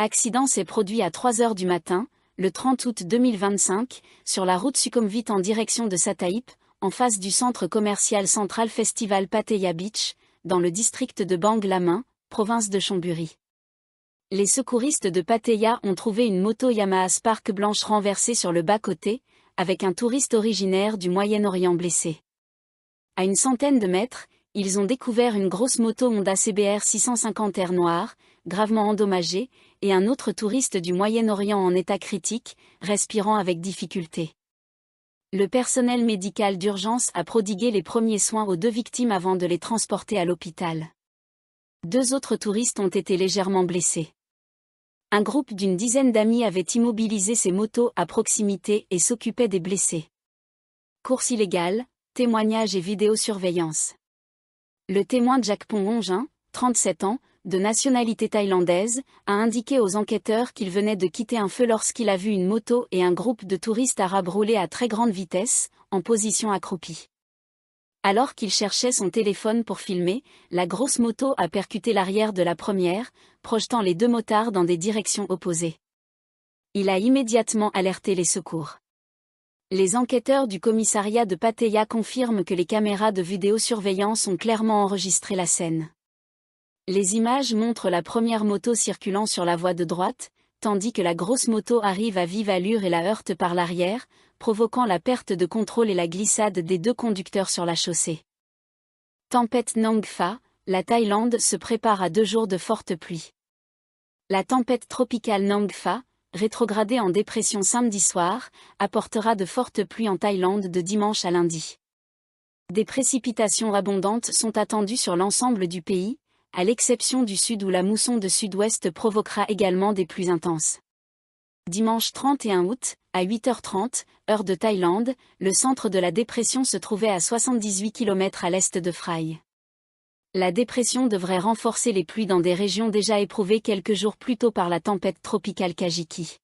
Accident s'est produit à 3 heures du matin, le 30 août 2025, sur la route Sukhumvit en direction de Sataïp, en face du centre commercial central Festival Pattaya Beach, dans le district de Bang Laming, province de Chonburi. Les secouristes de Pattaya ont trouvé une moto Yamaha Spark blanche renversée sur le bas-côté, avec un touriste originaire du Moyen-Orient blessé. À une centaine de mètres, ils ont découvert une grosse moto Honda CBR 650R noire, gravement endommagée, et un autre touriste du Moyen-Orient en état critique, respirant avec difficulté. Le personnel médical d'urgence a prodigué les premiers soins aux 2 victimes avant de les transporter à l'hôpital. 2 autres touristes ont été légèrement blessés. Un groupe d'une dizaine d'amis avait immobilisé ces motos à proximité et s'occupait des blessés. Course illégale, témoignages et vidéosurveillance. Le témoin Jakpong Ongjin, 37 ans, de nationalité thaïlandaise, a indiqué aux enquêteurs qu'il venait de quitter un feu lorsqu'il a vu une moto et un groupe de touristes arabes rouler à très grande vitesse, en position accroupie. Alors qu'il cherchait son téléphone pour filmer, la grosse moto a percuté l'arrière de la première, projetant les 2 motards dans des directions opposées. Il a immédiatement alerté les secours. Les enquêteurs du commissariat de Pattaya confirment que les caméras de vidéosurveillance ont clairement enregistré la scène. Les images montrent la première moto circulant sur la voie de droite, tandis que la grosse moto arrive à vive allure et la heurte par l'arrière, provoquant la perte de contrôle et la glissade des 2 conducteurs sur la chaussée. Tempête Nongfa, la Thaïlande se prépare à 2 jours de fortes pluies. La tempête tropicale Nongfa, rétrogradée en dépression samedi soir, apportera de fortes pluies en Thaïlande de dimanche à lundi. Des précipitations abondantes sont attendues sur l'ensemble du pays, à l'exception du sud où la mousson de sud-ouest provoquera également des pluies intenses. Dimanche 31 août, à 8h30, heure de Thaïlande, le centre de la dépression se trouvait à 78 km à l'est de Phrae. La dépression devrait renforcer les pluies dans des régions déjà éprouvées quelques jours plus tôt par la tempête tropicale Kajiki.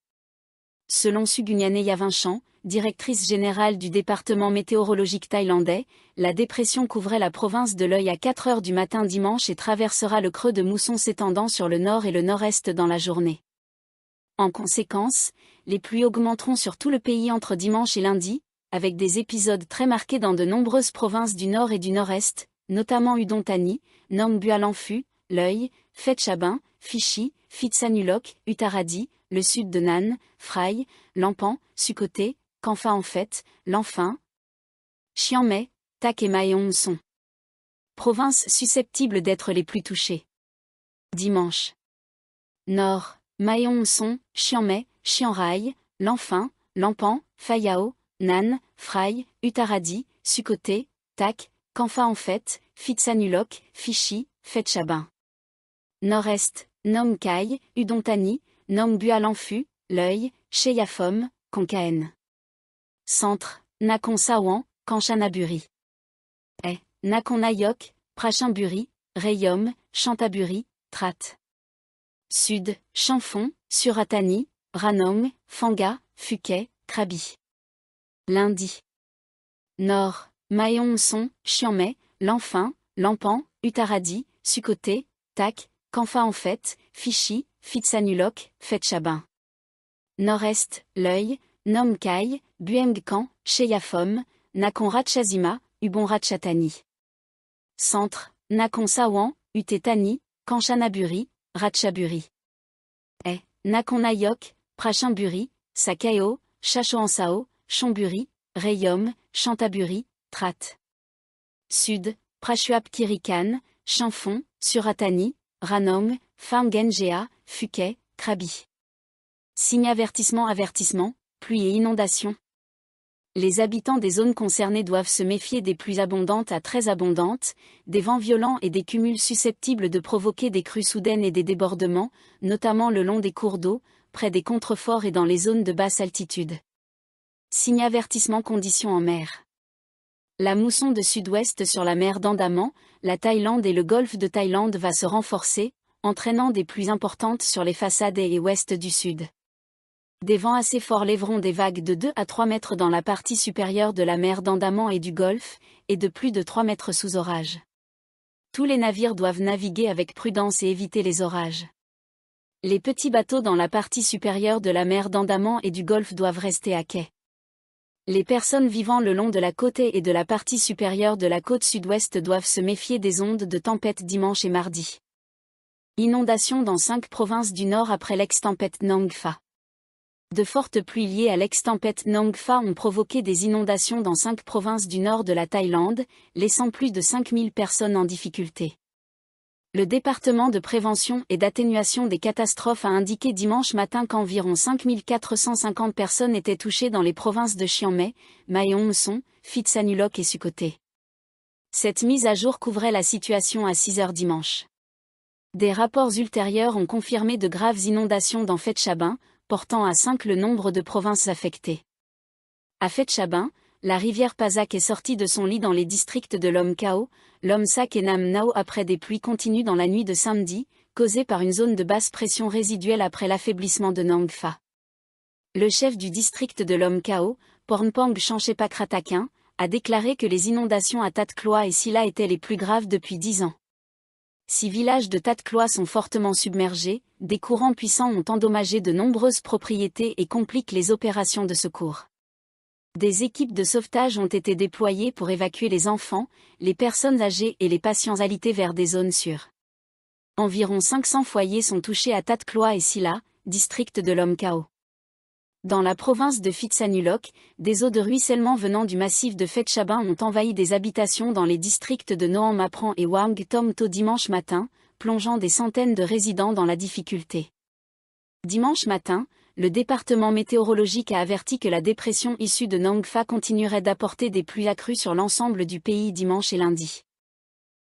Selon Sugunyane Yavinchan, directrice générale du département météorologique thaïlandais, la dépression couvrait la province de l'Œil à 4 heures du matin dimanche et traversera le creux de mousson s'étendant sur le nord et le nord-est dans la journée. En conséquence, les pluies augmenteront sur tout le pays entre dimanche et lundi, avec des épisodes très marqués dans de nombreuses provinces du nord et du nord-est, notamment Udon Thani, Nong Bualampu, L'Œil, Phetchabun, Phi, Phitsanulok, Uttaradi, le sud de Nan, Phrae, Lampan, Sukhothai, Kampha en fait, Lanfin, Chiang Mai, Tak et Mae Hong Son. Provinces susceptibles d'être les plus touchées. Dimanche. Nord, Mae Hong Son, Chiang Mai, Chiang Rai, Lanfin, Lampan, Phayao, Nan, Phrae, Uttaradi, Sukhothai, Tak, Kampha en fait, Phitsanulok, Phi, Phetchabun. Nord-Est, Nom Khai, Udon Thani, Nong Bualampu, L'Œil, Cheyafom, Konkaen. Centre, Nakhon Sawan, Kanchanaburi. Nakhon Nayok, Prachinburi, Rayom, Chantaburi, Trat. Sud, Champfon, Suratani, Ranong, Phanga, Phuket, Krabi. Lundi. Nord, Mae Hong Son, Chiang Mai, Lanfin, Lampan, Uttaradi, Sukhothai, Tak, Kampha en fait, Phi, Phitsanulok, Phetchabun. Nord-Est, L'Œil, Nom Khai, Buengkan, Cheyafom, Nakhon Ratchasima, Ubon Ratchathani. Centre, Nakhon Sawan, Uthai Thani, Kanchanaburi, Ratchaburi. Nakhon Nayok, Prachinburi, Sakao, Chachoansao, Chonburi, Rayom, Chantaburi, Trat. Sud, Prachuap Khiri Khan, Champfon, Suratani, Ranong, Phamngengea, Phuket, Krabi. Signe avertissement, pluie et inondations. Les habitants des zones concernées doivent se méfier des pluies abondantes à très abondantes, des vents violents et des cumuls susceptibles de provoquer des crues soudaines et des débordements, notamment le long des cours d'eau, près des contreforts et dans les zones de basse altitude. Signe avertissement conditions en mer. La mousson de sud-ouest sur la mer d'Andaman, la Thaïlande et le golfe de Thaïlande va se renforcer, entraînant des pluies importantes sur les façades est et ouest du sud. Des vents assez forts lèveront des vagues de 2 à 3 mètres dans la partie supérieure de la mer d'Andaman et du Golfe, et de plus de 3 mètres sous orage. Tous les navires doivent naviguer avec prudence et éviter les orages. Les petits bateaux dans la partie supérieure de la mer d'Andaman et du Golfe doivent rester à quai. Les personnes vivant le long de la côte et de la partie supérieure de la côte sud-ouest doivent se méfier des ondes de tempête dimanche et mardi. Inondations dans 5 provinces du nord après l'ex-tempête Nangfa. De fortes pluies liées à l'ex-tempête Nangfa ont provoqué des inondations dans 5 provinces du nord de la Thaïlande, laissant plus de 5000 personnes en difficulté. Le département de prévention et d'atténuation des catastrophes a indiqué dimanche matin qu'environ 5450 personnes étaient touchées dans les provinces de Chiang Mai, Mae Hong Son, Phitsanulok et Sukhothai. Cette mise à jour couvrait la situation à 6 heures dimanche. Des rapports ultérieurs ont confirmé de graves inondations dans Phetchabun, portant à 5 le nombre de provinces affectées. À Phetchabun, la rivière Pasak est sortie de son lit dans les districts de Lom Khao, Lom Sak et Nam Nao après des pluies continues dans la nuit de samedi, causées par une zone de basse pression résiduelle après l'affaiblissement de Nangfa. Le chef du district de Lom Khao, Pornpang Chanchepakratakin, a déclaré que les inondations à Tatkloa et Silla étaient les plus graves depuis 10 ans. 6 villages de Tatkloa sont fortement submergés, des courants puissants ont endommagé de nombreuses propriétés et compliquent les opérations de secours. Des équipes de sauvetage ont été déployées pour évacuer les enfants, les personnes âgées et les patients alités vers des zones sûres. Environ 500 foyers sont touchés à Tatkloa et Silla, district de Lom Khao. Dans la province de Phitsanulok, des eaux de ruissellement venant du massif de Phetchabun ont envahi des habitations dans les districts de Noam Apran et Wang Tom To dimanche matin, plongeant des centaines de résidents dans la difficulté. Dimanche matin, le département météorologique a averti que la dépression issue de Nangfa continuerait d'apporter des pluies accrues sur l'ensemble du pays dimanche et lundi.